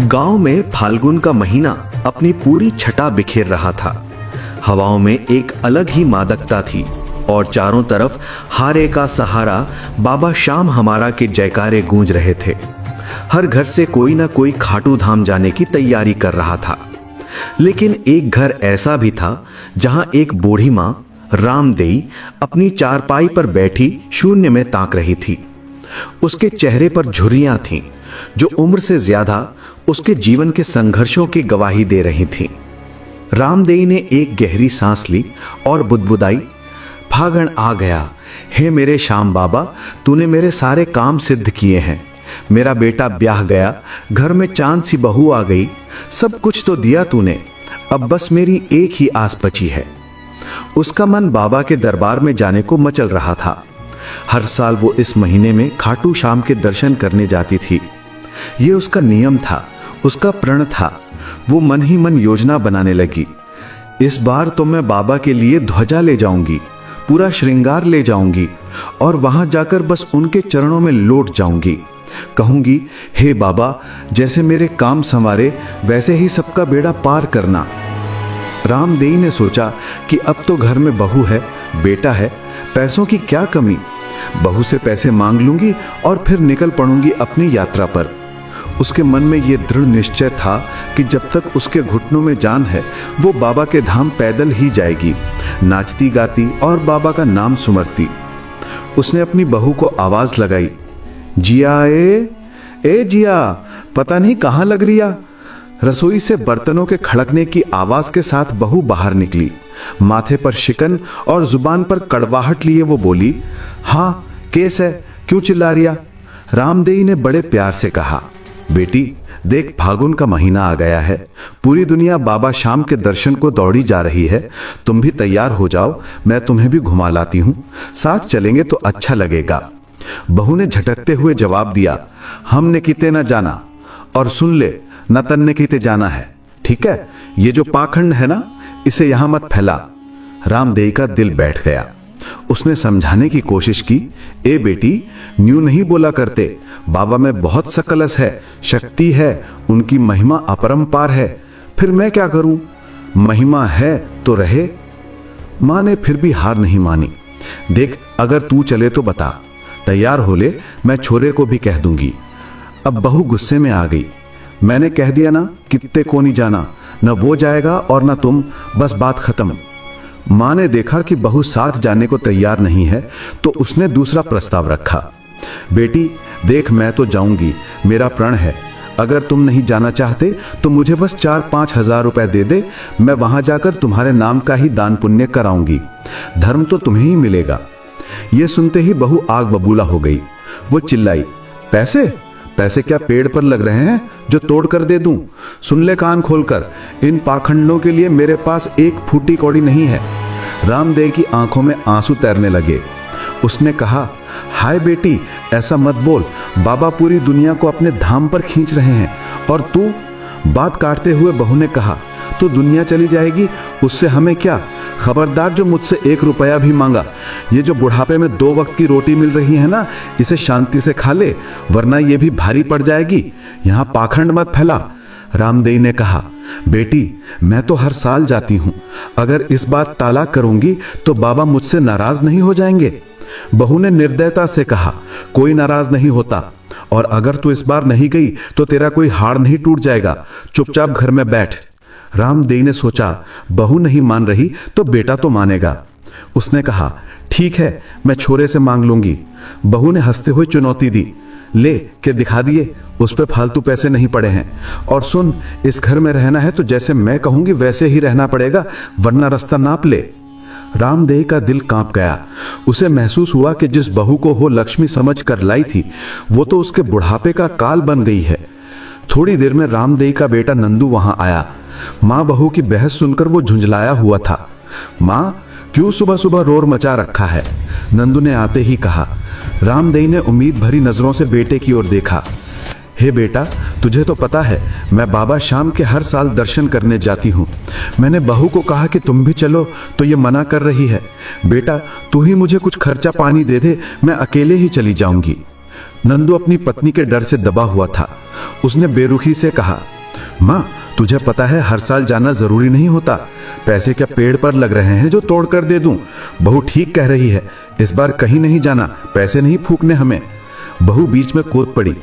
गांव में फाल्गुन का महीना अपनी पूरी छटा बिखेर रहा था। हवाओं में एक अलग ही मादकता थी और चारों तरफ हारे का सहारा बाबा श्याम हमारा के जयकारे गूंज रहे थे। हर घर से कोई ना कोई खाटू धाम जाने की तैयारी कर रहा था। लेकिन एक घर ऐसा भी था जहां एक बूढ़ी मां रामदेई अपनी चारपाई पर बैठी शून्य में ताक रही थी। उसके चेहरे पर झुर्रियां थीं जो उम्र से ज्यादा उसके जीवन के संघर्षों की गवाही दे रही थीं। रामदेई ने एक गहरी सांस ली और बुदबुदाई, फागण आ गया। हे मेरे श्याम बाबा, तूने मेरे सारे काम सिद्ध किए हैं। मेरा बेटा ब्याह गया, घर में चांद सी बहू आ गई, सब कुछ तो दिया तूने। अब बस मेरी एक ही आस बची है। उसका मन बाबा के दरबार में जाने को मचल रहा था। हर साल वो इस महीने में खाटू श्याम के दर्शन करने जाती थी। ये उसका नियम था, उसका प्रण था। वो मन ही मन योजना बनाने लगी। इस बार तो मैं बाबा के लिए ध्वजा ले जाऊंगी, पूरा श्रृंगार ले जाऊंगी और वहां जाकर बस उनके चरणों में लौट जाऊंगी। कहूंगी, हे बाबा, जैसे मेरे काम संवारे वैसे ही सबका बेड़ा पार करना। रामदेई ने सोचा कि अब तो घर में बहू है, बेटा है, पैसों की क्या कमी। बहू से पैसे मांग लूंगी और फिर निकल पड़ूंगी अपनी यात्रा पर। उसके मन में यह दृढ़ निश्चय था कि जब तक उसके घुटनों में जान है वो बाबा के धाम पैदल ही जाएगी, नाचती गाती और बाबा का नाम सुमरती। उसने अपनी बहू को आवाज लगाई, जिया ए जिया, पता नहीं कहां लग रिया। रसोई से बर्तनों के खड़कने की आवाज के साथ बहू बाहर निकली। माथे पर शिकन और जुबान पर कड़वाहट लिए वो बोली, हाँ केस है, क्यों चिल्ला रिया। रामदेई ने बड़े प्यार से कहा, बेटी देख, फागुन का महीना आ गया है, पूरी दुनिया बाबा श्याम के दर्शन को दौड़ी जा रही है। तुम भी तैयार हो जाओ, मैं तुम्हें भी घुमा लाती हूं, साथ चलेंगे तो अच्छा लगेगा। बहू ने झटकते हुए जवाब दिया, हमने किते न जाना, और सुन ले, न तन्ने किते जाना है, ठीक है। ये जो पाखंड है ना, इसे यहां मत फैला। रामदेई का दिल बैठ गया। उसने समझाने की कोशिश की, ए बेटी, न्यू नहीं बोला करते, बाबा में बहुत सकलस है, शक्ति है, उनकी महिमा अपरंपार है, फिर मैं क्या करूं, महिमा है तो रहे। मां ने फिर भी हार नहीं मानी। देख, अगर तू चले तो बता, तैयार हो ले, मैं छोरे को भी कह दूंगी। अब बहू गुस्से में आ गई। मैंने कह दिया ना, कित्ते को नहीं जाना, न वो जाएगा और न तुम, बस बात खत्म। मां ने देखा कि बहू साथ जाने को तैयार नहीं है तो उसने दूसरा प्रस्ताव रखा, बेटी देख, मैं तो जाऊंगी, मेरा प्रण है। अगर तुम नहीं जाना चाहते तो मुझे बस 4-5 हजार रुपए दे दे, मैं वहां जाकर तुम्हारे नाम का ही दान पुण्य कराऊंगी, धर्म तो तुम्हें ही मिलेगा। यह सुनते ही बहू आग बबूला हो गई। वो चिल्लाई, पैसे पैसे क्या पेड़ पर लग रहे हैं जो तोड़ कर दे दूं? सुन ले कान खोलकर, इन पाखंडों के लिए मेरे पास एक फूटी कौड़ी नहीं है। रामदेव की आंखों में आंसू तैरने लगे। उसने कहा, हाय बेटी, ऐसा मत बोल, बाबा पूरी दुनिया को अपने धाम पर खींच रहे हैं और तू। बात काटते हुए बहू ने कहा, तो दुनिया चली जाएगी, उससे हमें क्या। खबरदार जो मुझसे 1 रुपया भी मांगा। ये जो बुढ़ापे में 2 वक्त की रोटी मिल रही है ना, इसे शांति से खा ले, वरना ये भी भारी पड़ जाएगी। यहां पाखंड मत फैला। रामदेई ने कहा, बेटी मैं तो हर साल जाती हूं, अगर इस बार टाला करूंगी तो बाबा मुझसे नाराज नहीं हो जाएंगे। बहू ने निर्दयता से कहा, कोई नाराज नहीं होता, और अगर तू इस बार नहीं गई तो तेरा कोई हाड़ नहीं टूट जाएगा, चुपचाप घर में बैठ। रामदेई ने सोचा, बहू नहीं मान रही तो बेटा तो मानेगा। उसने कहा, ठीक है, मैं छोरे से मांग लूंगी। बहू ने हंसते हुए चुनौती दी, ले के दिखा दिए, उस पे फालतू पैसे नहीं पड़े हैं। और सुन, इस घर में रहना है तो जैसे मैं कहूंगी वैसे ही रहना पड़ेगा, वरना रास्ता नाप ले। रामदेई का दिल कांप गया। उसे महसूस हुआ कि जिस बहू को वो लक्ष्मी समझ कर लाई थी वो तो उसके बुढ़ापे का काल बन गई है। थोड़ी देर में रामदेई का बेटा नंदू वहां आया। मां बहू की बहस सुनकर वो झुंझलाया हुआ था। मां, क्यों सुबह सुबह रोर मचा रखा है? नंदू ने आते ही कहा। रामदेई ने उम्मीद भरी नजरों से बेटे की ओर देखा। हे बेटा, तुझे तो पता है मैं बाबा श्याम के हर साल दर्शन करने जाती हूँ। मैंने बहू को कहा कि तुम भी चलो तो ये मना कर रही है। बेटा तू ही मुझे कुछ खर्चा पानी दे दे, मैं अकेले ही चली जाऊंगी। नंदू अपनी पत्नी के डर से दबा हुआ था। उसने बेरुखी से कहा, माँ तुझे पता है हर साल जाना जरूरी नहीं होता। पैसे क्या पेड़ पर लग रहे हैं जो तोड़ कर दे दूं? बहू ठीक कह रही है, इस बार कहीं नहीं जाना, पैसे नहीं फूकने हमें। बहू बीच में कूद पड़ी,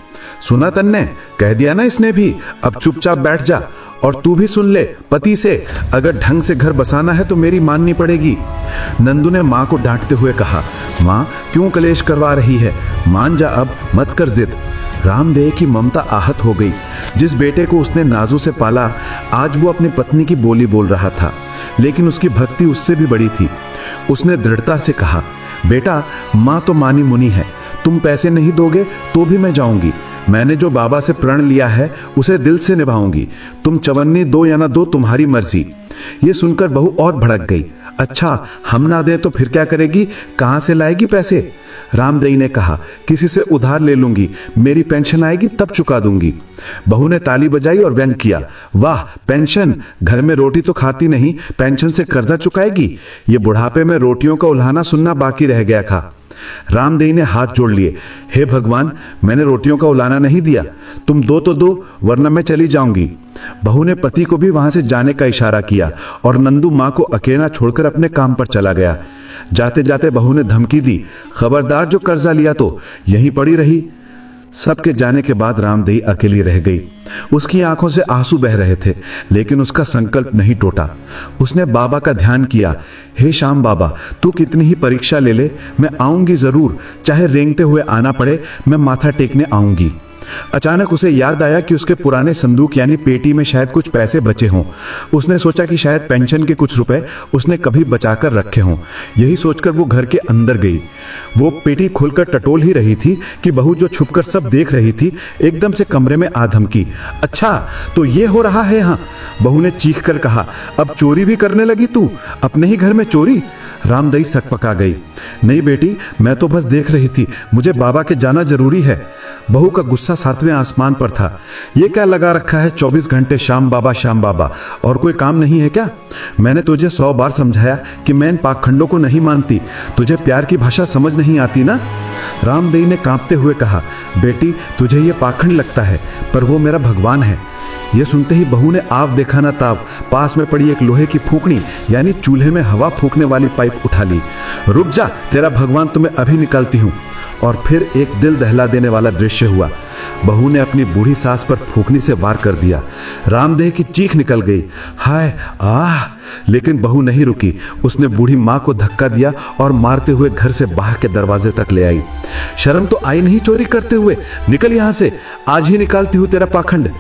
सुना तन्ने, कह दिया ना इसने भी, अब चुपचाप बैठ जा। और तू भी सुन ले पति से, अगर ढंग से घर बसाना है तो मेरी माननी पड़ेगी। नंदू ने माँ को डांटते हुए कहा, माँ क्यों कलेश करवा रही है, मान जा अब, मत कर जिद। रामदेव की ममता आहत हो गई। जिस बेटे को उसने नाजू से पाला, आज वो अपनी पत्नी की बोली बोल रहा था, लेकिन उसकी भक्ति उससे भी बड़ी थी। उसने दृढ़ता से कहा, बेटा माँ तो मानी मुनी है, तुम पैसे नहीं दोगे तो भी मैं जाऊंगी। मैंने जो बाबा से प्रण लिया है उसे दिल से निभाऊंगी। तुम चवन्नी दो या ना दो, तुम्हारी मर्जी। ये सुनकर बहू और भड़क गई। अच्छा, हम ना दें तो फिर क्या करेगी, कहां से लाएगी पैसे? रामदेई ने कहा, किसी से उधार ले लूंगी, मेरी पेंशन आएगी तब चुका दूंगी। बहू ने ताली बजाई और व्यंग किया, वाह पेंशन, घर में रोटी तो खाती नहीं, पेंशन से कर्जा चुकाएगी? ये बुढ़ापे में रोटियों का उल्हाना सुनना बाकी रह गया था। रामदेई ने हाथ जोड़ लिए, हे भगवान, मैंने रोटियों का उलाना नहीं दिया, तुम दो तो दो, वरना मैं चली जाऊंगी। बहू ने पति को भी वहां से जाने का इशारा किया और नंदू माँ को अकेला छोड़कर अपने काम पर चला गया। जाते जाते बहू ने धमकी दी, खबरदार जो कर्जा लिया तो यहीं पड़ी रही। सबके जाने के बाद रामदेई अकेली रह गई। उसकी आंखों से आंसू बह रहे थे, लेकिन उसका संकल्प नहीं टूटा। उसने बाबा का ध्यान किया, हे श्याम बाबा, तू कितनी ही परीक्षा ले ले, मैं आऊंगी जरूर, चाहे रेंगते हुए आना पड़े, मैं माथा टेकने आऊंगी। अचानक उसे याद आया कि उसके पुराने संदूक यानी पेटी में शायद कुछ पैसे बचे हों। उसने सोचा कि शायद पेंशन के कुछ रुपए उसने कभी बचाकर रखे हों। यही सोचकर वो घर के अंदर गई। वो पेटी खोलकर टटोल ही रही थी कि बहू, जो छुपकर सब देख रही थी, एकदम से कमरे में आ धमकी। अच्छा, तो ये हो रहा है यहाँ? बहू ने चीख कर कहा, अब चोरी भी करने लगी तू, अपने ही घर में चोरी? रामदेई सकपका गई, नहीं बेटी, मैं तो बस देख रही थी, मुझे बाबा के जाना जरूरी है। बहू का गुस्सा 7वें आसमान पर था। ये क्या लगा रखा है 24 घंटे श्याम बाबा, और कोई काम नहीं है क्या? मैंने तुझे 100 बार समझाया कि मैं इन पाखंडों को नहीं मानती, तुझे प्यार की भाषा समझ नहीं आती ना? रामदेई ने कांपते हुए कहा, बेटी तुझे ये पाखंड लगता है, पर वो मेरा भगवान है। यह सुनते ही बहू ने आव देखा ना ताव, पास में पड़ी एक लोहे की फूकनी यानी चूल्हे में हवा फूकने वाली पाइप उठा ली। रुक जा, तेरा भगवान तुम्हें अभी निकालती हूं। और फिर एक दिल दहला देने वाला दृश्य हुआ। बहू ने अपनी बूढ़ी सास पर फूकनी से वार कर दिया। रामदेव की चीख निकल गई, हाय आह! लेकिन बहू नहीं रुकी। उसने बूढ़ी माँ को धक्का दिया और मारते हुए घर से बाहर के दरवाजे तक ले आई। शर्म तो आई नहीं चोरी करते हुए? निकल यहां से, आज ही निकालती हूं तेरा पाखंड।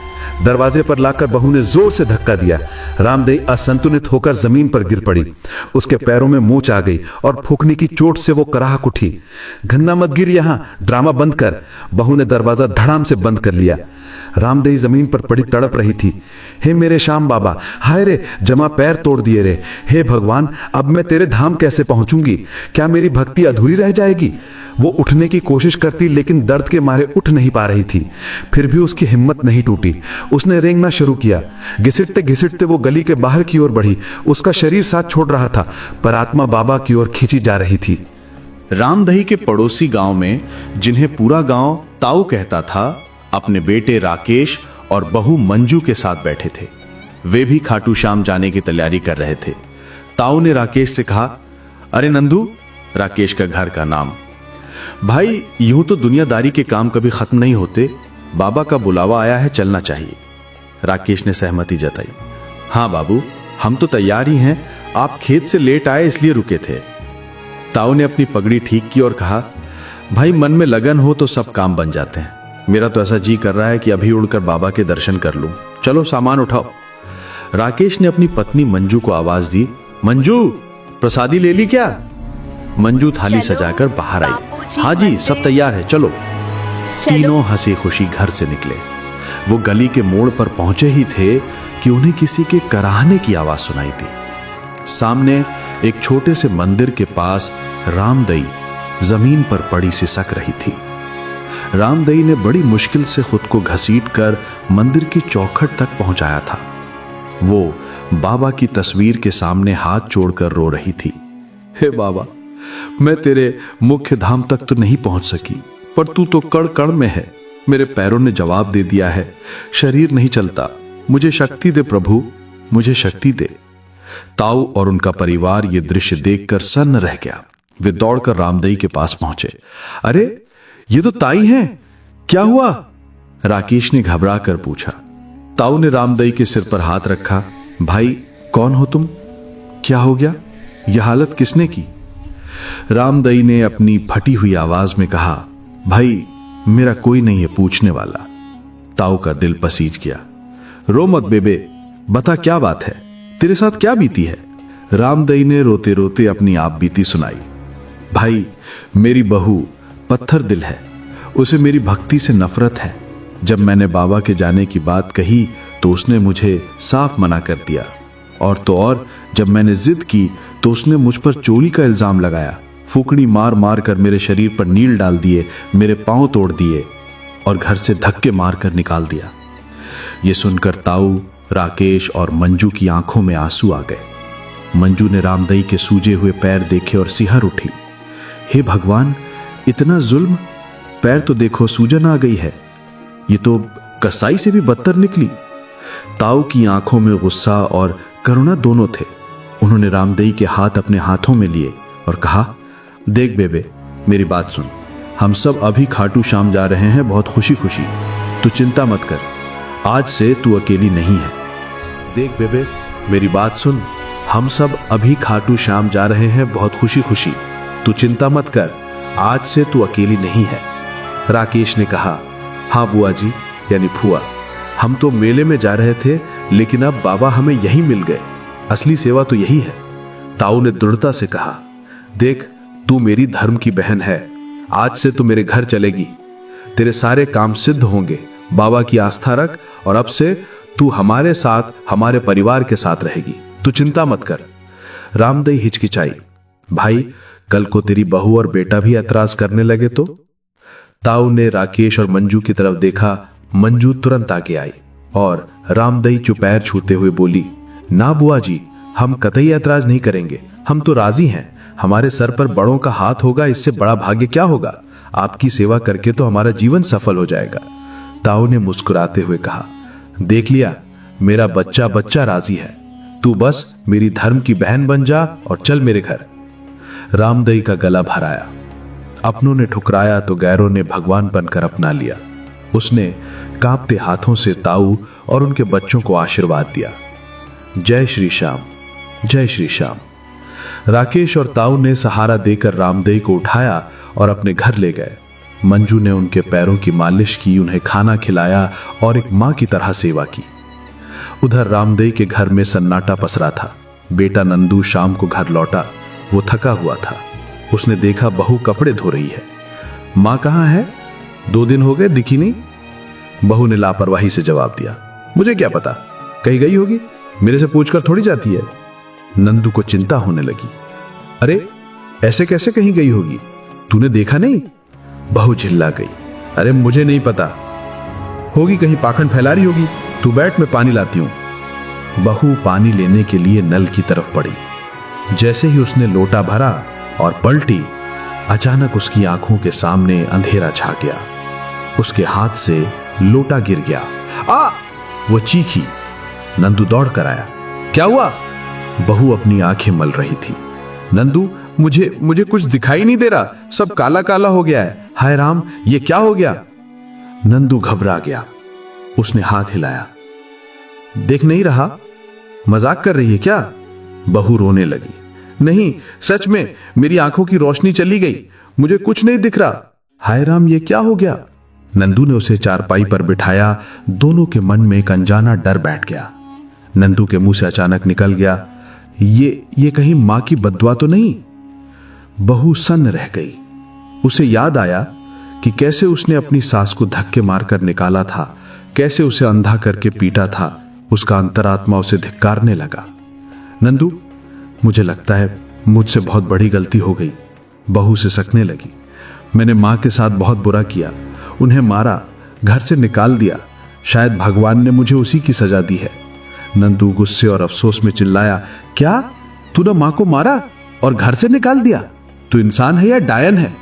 दरवाजे पर लाकर बहू ने जोर से धक्का दिया। रामदेव असंतुलित होकर जमीन पर गिर पड़ी। उसके पैरों में मूंछ आ गई और फूकने की चोट से वो कराहक उठी। घन्ना मत गिर यहां, ड्रामा बंद कर। बहू ने दरवाजा धड़ाम से बंद कर लिया। रामदेव जमीन पर पड़ी तड़प रही थी। हे मेरे श्याम बाबा, हाय रे, जमा पैर तोड़ दिए रे। हे भगवान, अब मैं तेरे धाम कैसे पहुंचूंगी? क्या मेरी भक्ति अधूरी रह जाएगी? वो उठने की कोशिश करती, लेकिन दर्द के मारे उठ नहीं पा रही थी। फिर भी उसकी हिम्मत नहीं टूटी। उसने रेंगना शुरू किया। घिसटते घिसटते वो गली के बाहर की ओर बढ़ी। उसका शरीर साथ छोड़ रहा था, पर आत्मा बाबा की ओर खींची जा रही थी। रामदही के पड़ोसी गांव में, जिन्हें पूरा गांव ताऊ कहता था, अपने बेटे राकेश और बहू मंजू के साथ बैठे थे। वे भी खाटू श्याम जाने की तैयारी कर रहे थे। ताऊ ने राकेश से कहा, अरे नंदू, राकेश का घर का नाम, भाई यूं तो दुनियादारी के काम कभी खत्म नहीं होते, बाबा का बुलावा आया है, चलना चाहिए। राकेश ने सहमति जताई। हाँ बाबू, हम तो तैयार ही हैं, आप खेत से लेट आए इसलिए रुके थे। ताऊ ने अपनी पगड़ी ठीक की और कहा, भाई मन में लगन हो तो सब काम बन जाते हैं। मेरा तो ऐसा जी कर रहा है कि अभी उड़कर बाबा के दर्शन कर लूं। चलो सामान उठाओ। राकेश ने अपनी पत्नी मंजू को आवाज दी, मंजू प्रसादी ले ली क्या? मंजू थाली सजाकर बाहर आई। हाँ जी, सब तैयार है, चलो। तीनों हंसी खुशी घर से निकले। वो गली के मोड़ पर पहुंचे ही थे कि उन्हें किसी के कराहने की आवाज सुनाई दी। सामने एक छोटे से मंदिर के पास रामदई जमीन पर पड़ी सिसक रही थी। रामदई ने बड़ी मुश्किल से खुद को घसीटकर मंदिर की चौखट तक पहुंचाया था। वो बाबा की तस्वीर के सामने हाथ जोड़कर रो रही थी। हे बाबा, मैं तेरे मुख्य धाम तक तो नहीं पहुंच सकी, पर तू तो कण कण में है। मेरे पैरों ने जवाब दे दिया है, शरीर नहीं चलता। मुझे शक्ति दे प्रभु, मुझे शक्ति दे। ताऊ और उनका परिवार ये दृश्य देखकर सन्न रह गया। वे दौड़कर रामदई के पास पहुंचे। अरे ये तो ताई हैं, क्या हुआ? राकेश ने घबरा कर पूछा। ताऊ ने रामदई के सिर पर हाथ रखा। भाई कौन हो तुम? क्या हो गया? यह हालत किसने की? रामदई ने अपनी फटी हुई आवाज में कहा, भाई मेरा कोई नहीं है पूछने वाला। ताऊ का दिल पसीज गया। रो मत बेबे, बता क्या बात है, तेरे साथ क्या बीती है? रामदई ने रोते रोते अपनी आप बीती सुनाई। भाई मेरी बहू पत्थर दिल है, उसे मेरी भक्ति से नफरत है। जब मैंने बाबा के जाने की बात कही तो उसने मुझे साफ मना कर दिया, और तो और जब मैंने जिद की तो उसने मुझ पर चोरी का इल्जाम लगाया। फूकड़ी मार मार कर मेरे शरीर पर नील डाल दिए, मेरे पांव तोड़ दिए और घर से धक्के मार कर निकाल दिया। यह सुनकर ताऊ, राकेश और मंजू की आंखों में आंसू आ गए। मंजू ने रामदई के सूजे हुए पैर देखे और सिहर उठी। हे भगवान, इतना जुल्म! पैर तो देखो, सूजन आ गई है। ये तो कसाई से भी बदतर निकली। ताऊ की आंखों में गुस्सा और करुणा दोनों थे। उन्होंने रामदई के हाथ अपने हाथों में लिए और कहा, देख बेबे, मेरी बात सुन। हम सब अभी खाटू श्याम जा रहे हैं, बहुत खुशी खुशी। तू चिंता मत कर, आज से तू अकेली नहीं है। देख बेबे, मेरी बात सुन। हम सब अभी खाटू श्याम जा रहे हैं, बहुत खुशी खुशी। तू चिंता मत कर, आज से तू अकेली नहीं है। राकेश ने कहा, हाँ बुआ जी, यानी फुआ, हम तो मेले में जा रहे थे, लेकिन अब बाबा हमें यहीं मिल गए। असली सेवा तो यही है। ताऊ ने दृढ़ता से कहा, देख तू मेरी धर्म की बहन है, आज से तू मेरे घर चलेगी। तेरे सारे काम सिद्ध होंगे। बाबा की आस्था रख और अब से तू हमारे साथ, हमारे परिवार के साथ रहेगी। तू चिंता मत कर। रामदई हिचकिचाई, भाई कल को तेरी बहू और बेटा भी ऐतराज करने लगे तो? ताऊ ने राकेश और मंजू की तरफ देखा। मंजू तुरंत आगे आई और रामदई चुपैर छूते हुए बोली, ना बुआ जी, हम कतई ऐतराज नहीं करेंगे। हम तो राजी हैं। हमारे सर पर बड़ों का हाथ होगा, इससे बड़ा भाग्य क्या होगा? आपकी सेवा करके तो हमारा जीवन सफल हो जाएगा। ताऊ ने मुस्कुराते हुए कहा, देख लिया, मेरा बच्चा बच्चा राजी है। तू बस मेरी धर्म की बहन बन जा और चल मेरे घर। रामदई का गला भर आया। अपनों ने ठुकराया तो गैरों ने भगवान बनकर अपना लिया। उसने कांपते हाथों से ताऊ और उनके बच्चों को आशीर्वाद दिया। जय श्री श्याम, जय श्री श्याम। राकेश और ताऊ ने सहारा देकर रामदई को उठाया और अपने घर ले गए। मंजू ने उनके पैरों की मालिश की, उन्हें खाना खिलाया और एक मां की तरह सेवा की। उधर रामदई के घर में सन्नाटा पसरा था। बेटा नंदू शाम को घर लौटा। वो थका हुआ था। उसने देखा बहू कपड़े धो रही है। मां कहां है? 2 दिन हो गए, दिखी नहीं। बहू ने लापरवाही से जवाब दिया, मुझे क्या पता, कहीं गई होगी, मेरे से पूछकर थोड़ी जाती है। नंदू को चिंता होने लगी। अरे ऐसे कैसे कहीं गई होगी, तूने देखा नहीं? बहू चिल्ला गई, अरे मुझे नहीं पता, होगी कहीं पाखंड फैला रही होगी। तू बैठ, मैं पानी लाती हूं। बहू पानी लेने के लिए नल की तरफ पड़ी। जैसे ही उसने लोटा भरा और पलटी, अचानक उसकी आंखों के सामने अंधेरा छा गया। उसके हाथ से लोटा गिर गया। आ! वो चीखी। नंदू दौड़ कर आया। क्या हुआ? बहू अपनी आंखें मल रही थी। नंदू, मुझे कुछ दिखाई नहीं दे रहा, सब काला काला हो गया है। हाय राम, ये क्या हो गया? नंदू घबरा गया। उसने हाथ हिलाया। देख नहीं रहा? मजाक कर रही है क्या? बहू रोने लगी। नहीं, सच में मेरी आंखों की रोशनी चली गई, मुझे कुछ नहीं दिख रहा। हाय राम, ये क्या हो गया? नंदू ने उसे चारपाई पर बिठाया। दोनों के मन में एक अनजाना डर बैठ गया। नंदू के मुंह से अचानक निकल गया, ये कहीं मां की बद्दुआ तो नहीं? बहू सन्न रह गई। उसे याद आया कि कैसे उसने अपनी सास को धक्के मारकर निकाला था, कैसे उसे अंधा करके पीटा था। उसका अंतरात्मा उसे धिक्कारने लगा। नंदू, मुझे लगता है मुझसे बहुत बड़ी गलती हो गई। बहू से सकने लगी। मैंने मां के साथ बहुत बुरा किया, उन्हें मारा, घर से निकाल दिया। शायद भगवान ने मुझे उसी की सजा दी है। नंदू गुस्से और अफसोस में चिल्लाया, क्या? तूने मां को मारा और घर से निकाल दिया? तू इंसान है या डायन है?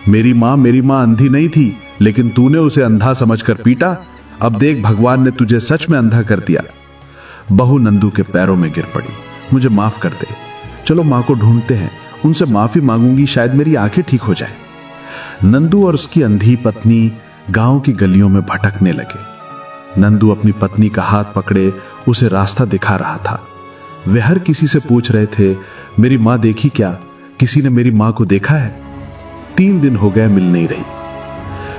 मेरी माँ अंधी नहीं थी, लेकिन तूने उसे अंधा समझकर पीटा। अब देख, भगवान ने तुझे सच में अंधा कर दिया। बहू नंदू के पैरों में गिर पड़ी। मुझे माफ कर दे, चलो माँ को ढूंढते हैं, उनसे माफी मांगूंगी, शायद मेरी आंखें ठीक हो जाए। नंदू और उसकी अंधी पत्नी गांव की गलियों में भटकने लगे। नंदू अपनी पत्नी का हाथ पकड़े उसे रास्ता दिखा रहा था। वे हर किसी से पूछ रहे थे, मेरी माँ देखी क्या? किसी ने मेरी माँ को देखा है? 3 दिन हो गए, मिल नहीं रही।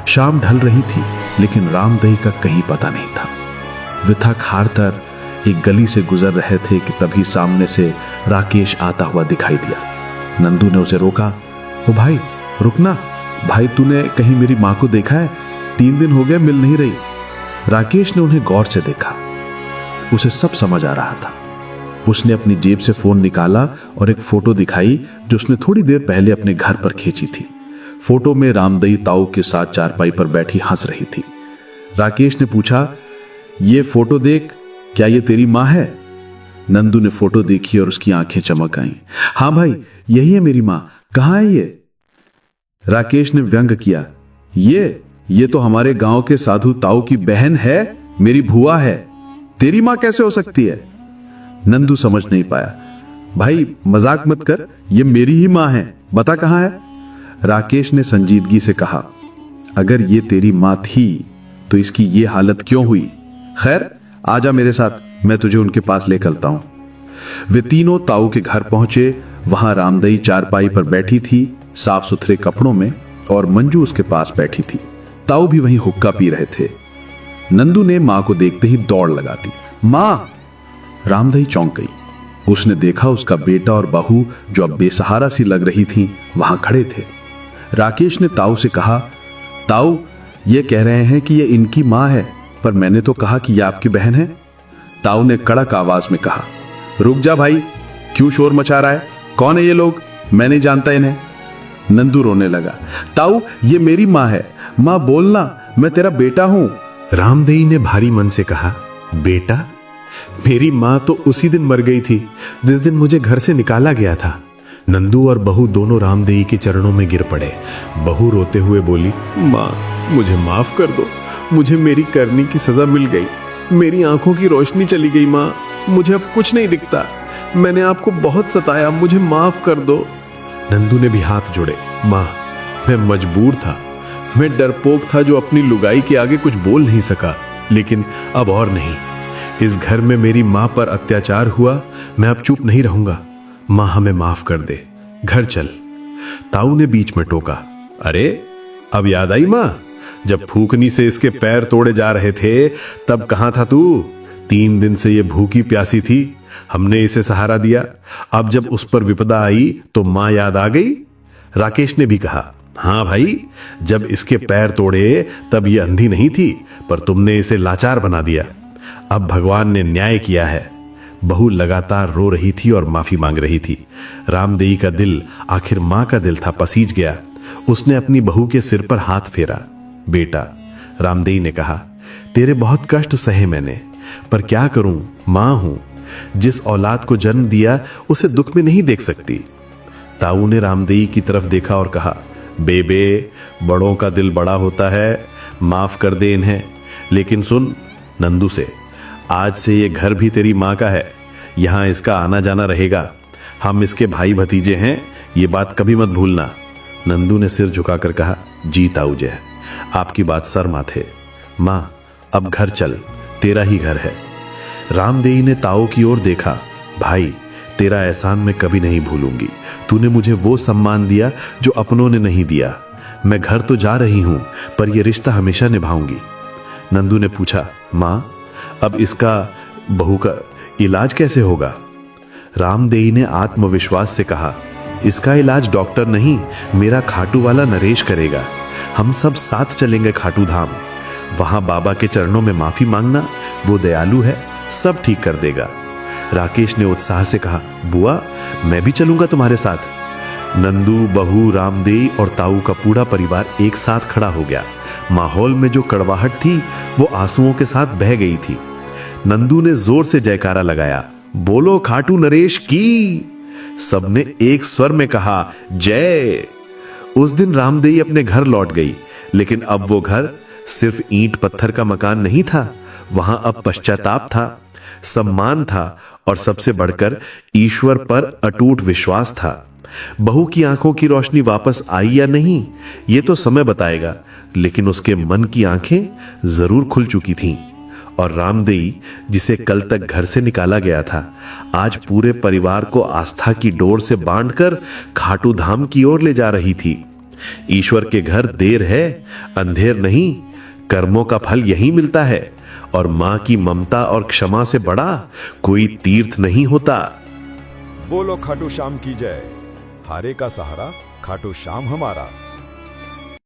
शाम ढल रही थी, लेकिन रामदही का कहीं पता नहीं था। वे थक हारकर एक गली से गुजर रहे थे कि तभी सामने से राकेश आता हुआ दिखाई दिया। नंदू ने उसे रोका। ओ भाई, रुकना भाई, तूने कहीं मेरी माँ को देखा है? 3 दिन हो गए, मिल नहीं रही। राकेश ने उन्हें गौर से देखा। उसे सब समझ आ रहा था। उसने अपनी जेब से फोन निकाला और एक फोटो दिखाई जो उसने थोड़ी देर पहले अपने घर पर खींची थी। फोटो में रामदई ताऊ के साथ चारपाई पर बैठी हंस रही थी। राकेश ने पूछा, ये फोटो देख, क्या ये तेरी माँ है? नंदू ने फोटो देखी और उसकी आंखें चमक आईं। हाँ भाई, यही है मेरी माँ। कहाँ है ये? राकेश ने व्यंग किया, ये तो हमारे गांव के साधु ताऊ की बहन है, मेरी भुआ है। तेरी माँ कैसे हो सकती है? नंदू समझ नहीं पाया। भाई मजाक मत कर, ये मेरी ही माँ है, बता कहाँ है? राकेश ने संजीदगी से कहा, अगर ये तेरी माँ थी तो इसकी ये हालत क्यों हुई? खैर, आजा मेरे साथ, मैं तुझे उनके पास ले चलता हूं। वे तीनों ताऊ के घर पहुंचे। वहां रामदई चारपाई पर बैठी थी, साफ सुथरे कपड़ों में, और मंजू उसके पास बैठी थी। ताऊ भी वहीं हुक्का पी रहे थे। नंदू ने मां को देखते ही दौड़ लगा दी। मां! रामदई चौंक गई। उसने देखा उसका बेटा और बहू, जो अब बेसहारा सी लग रही थी, वहां खड़े थे। राकेश ने ताऊ से कहा, ताऊ, ये कह रहे हैं कि ये इनकी मां है, पर मैंने तो कहा कि ये आपकी बहन है। ताऊ ने कड़क आवाज में कहा, रुक जा भाई, क्यों शोर मचा रहा है? कौन है ये लोग? मैं नहीं जानता इन्हें। नंदू रोने लगा। ताऊ, ये मेरी माँ है, माँ बोलना, मैं तेरा बेटा हूं। रामदई ने भारी मन से कहा, बेटा? मेरी माँ तो उसी दिन मर गई थी जिस दिन मुझे घर से निकाला गया था। नंदू और बहू दोनों रामदई के चरणों में गिर पड़े। बहू रोते हुए बोली, माँ, मुझे माफ कर दो, मुझे मेरी करनी की सजा मिल गई। मेरी आंखों की रोशनी चली गई माँ, मुझे अब कुछ नहीं दिखता। मैंने आपको बहुत सताया, मुझे माफ कर दो। नंदू ने भी हाथ जोड़े। माँ, मैं मजबूर था, मैं डरपोक था जो अपनी लुगाई के आगे कुछ बोल नहीं सका, लेकिन अब और नहीं। इस घर में मेरी माँ पर अत्याचार हुआ, मैं अब चुप नहीं रहूंगा। माँ, हमें माफ कर दे, घर चल। ताऊ ने बीच में टोका, अरे अब याद आई माँ, जब फूकनी से इसके पैर तोड़े जा रहे थे तब कहां था तू? 3 दिन से ये भूखी प्यासी थी, हमने इसे सहारा दिया। अब जब उस पर विपदा आई तो मां याद आ गई। राकेश ने भी कहा, हाँ भाई, जब इसके पैर तोड़े तब ये अंधी नहीं थी, पर तुमने इसे लाचार बना दिया। अब भगवान ने न्याय किया है। बहू लगातार रो रही थी और माफी मांग रही थी। रामदेई का दिल, आखिर मां का दिल था, पसीज गया। उसने अपनी बहू के सिर पर हाथ फेरा। बेटा, रामदेई ने कहा, तेरे बहुत कष्ट सहे मैंने, पर क्या करूं, मां हूं। जिस औलाद को जन्म दिया उसे दुख में नहीं देख सकती। ताऊ ने रामदेई की तरफ देखा और कहा, बेबे, बड़ों का दिल बड़ा होता है, माफ कर दे इन्हें। लेकिन सुन नंदू से, आज से ये घर भी तेरी मां का है, यहां इसका आना जाना रहेगा। हम इसके भाई भतीजे हैं, ये बात कभी मत भूलना। नंदू ने सिर झुकाकर कहा, जी ताऊ जय, आपकी बात सर माथे। मां, अब घर चल, तेरा ही घर है। रामदेई ने ताऊ की ओर देखा, भाई, तेरा एहसान मैं कभी नहीं भूलूंगी। तूने मुझे वो सम्मान दिया जो अपनों ने नहीं दिया। मैं घर तो जा रही हूं, पर यह रिश्ता हमेशा निभाऊंगी। नंदू ने पूछा, मां, अब इसका बहू का इलाज कैसे होगा? रामदेई ने आत्मविश्वास से कहा, इसका इलाज डॉक्टर नहीं, मेरा खाटू वाला नरेश करेगा। हम सब साथ चलेंगे खाटू धाम। वहां बाबा के चरणों में माफी मांगना, वो दयालु है, सब ठीक कर देगा। राकेश ने उत्साह से कहा, बुआ, मैं भी चलूंगा तुम्हारे साथ। नंदू, बहू, रामदेई और ताऊ का पूरा परिवार एक साथ खड़ा हो गया। माहौल में जो कड़वाहट थी वो आंसुओं के साथ बह गई थी। नंदू ने जोर से जयकारा लगाया, बोलो खाटू नरेश की। सबने एक स्वर में कहा, जय। उस दिन रामदेई अपने घर लौट गई, लेकिन अब वो घर सिर्फ ईंट पत्थर का मकान नहीं था। वहां अब पश्चाताप था, सम्मान था और सबसे बढ़कर ईश्वर पर अटूट विश्वास था। बहू की आंखों की रोशनी वापस आई या नहीं, ये तो समय बताएगा, लेकिन उसके मन की आंखें जरूर खुल चुकी थीं। और रामदेई, जिसे कल तक घर से निकाला गया था, आज पूरे परिवार को आस्था की डोर से बांधकर खाटू धाम की ओर ले जा रही थी। ईश्वर के घर देर है, अंधेर नहीं। कर्मों का फल यही मिलता है, और मां की ममता और क्षमा से बड़ा कोई तीर्थ नहीं होता। बोलो खाटू श्याम की जय। हारे का सहारा खाटू श्याम हमारा।